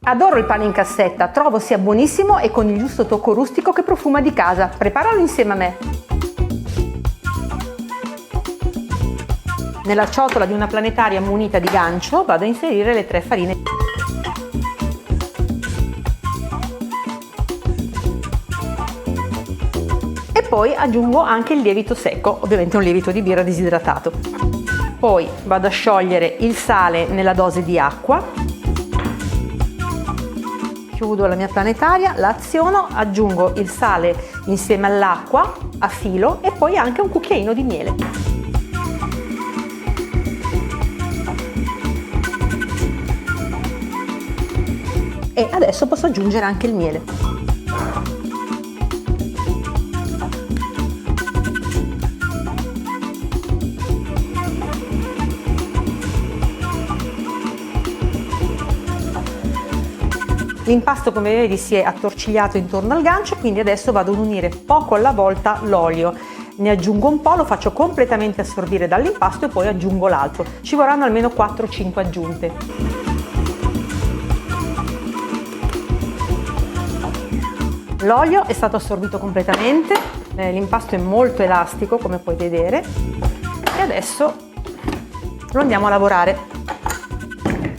Adoro il pane in cassetta, trovo sia buonissimo e con il giusto tocco rustico che profuma di casa. Preparalo insieme a me. Nella ciotola di una planetaria munita di gancio vado a inserire le 3 farine. E poi aggiungo anche il lievito secco, ovviamente un lievito di birra disidratato. Poi vado a sciogliere il sale nella dose di acqua. Chiudo la mia planetaria, la aziono, aggiungo il sale insieme all'acqua a filo e poi anche un cucchiaino di miele. E adesso posso aggiungere anche il miele. L'impasto, come vedi, si è attorcigliato intorno al gancio, quindi adesso vado ad unire poco alla volta l'olio. Ne aggiungo un po', lo faccio completamente assorbire dall'impasto e poi aggiungo l'altro. Ci vorranno almeno 4-5 aggiunte. L'olio è stato assorbito completamente, l'impasto è molto elastico, come puoi vedere, e adesso lo andiamo a lavorare.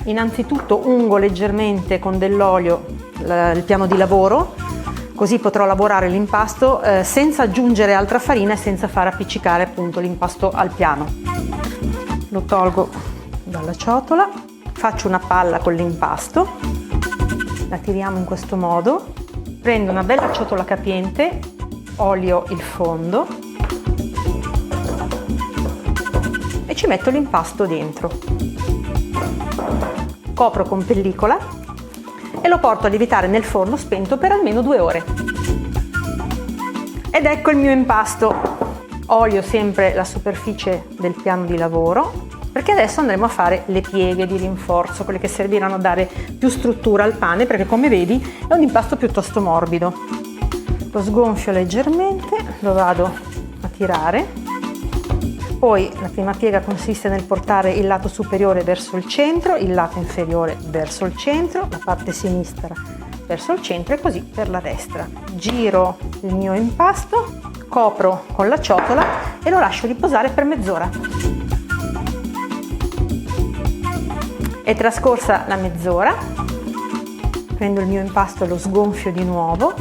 Innanzitutto ungo leggermente con dell'olio il piano di lavoro, così potrò lavorare l'impasto senza aggiungere altra farina e senza far appiccicare appunto l'impasto al piano. Lo tolgo dalla ciotola, faccio una palla con l'impasto, la tiriamo in questo modo, prendo una bella ciotola capiente, olio il fondo e ci metto l'impasto dentro. Copro con pellicola e lo porto a lievitare nel forno spento per almeno 2 ore. Ed ecco il mio impasto. Olio sempre la superficie del piano di lavoro, perché adesso andremo a fare le pieghe di rinforzo, quelle che serviranno a dare più struttura al pane, perché come vedi è un impasto piuttosto morbido. Lo sgonfio leggermente, lo vado a tirare. Poi la prima piega consiste nel portare il lato superiore verso il centro, il lato inferiore verso il centro, la parte sinistra verso il centro e così per la destra. Giro il mio impasto, copro con la ciotola e lo lascio riposare per mezz'ora. È trascorsa la mezz'ora, prendo il mio impasto e lo sgonfio di nuovo.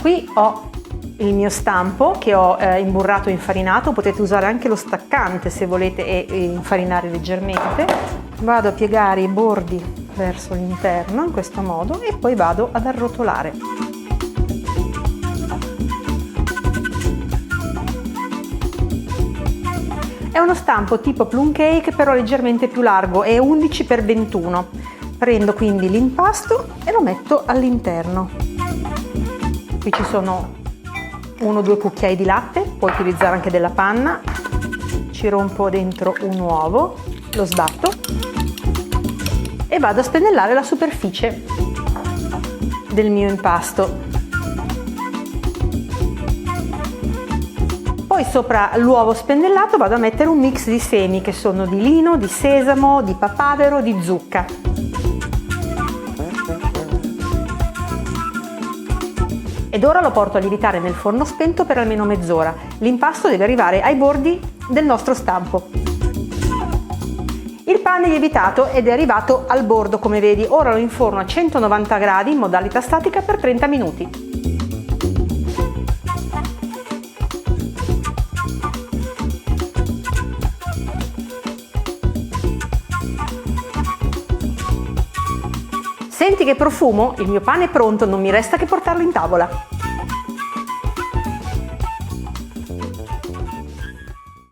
Qui ho il mio stampo che ho imburrato e infarinato, potete usare anche lo staccante se volete e infarinare leggermente. Vado a piegare i bordi verso l'interno in questo modo e poi vado ad arrotolare. È uno stampo tipo plum cake, però leggermente più largo, è 11x21. Prendo quindi l'impasto e lo metto all'interno. Qui ci sono 1-2 cucchiai di latte, puoi utilizzare anche della panna. Ci rompo dentro un uovo, lo sbatto e vado a spennellare la superficie del mio impasto. Poi sopra l'uovo spennellato vado a mettere un mix di semi che sono di lino, di sesamo, di papavero, di zucca. Ed ora lo porto a lievitare nel forno spento per almeno mezz'ora. L'impasto deve arrivare ai bordi del nostro stampo. Il pane è lievitato ed è arrivato al bordo, come vedi. Ora lo inforno a 190 gradi in modalità statica per 30 minuti. Senti che profumo? Il mio pane è pronto, non mi resta che portarlo in tavola.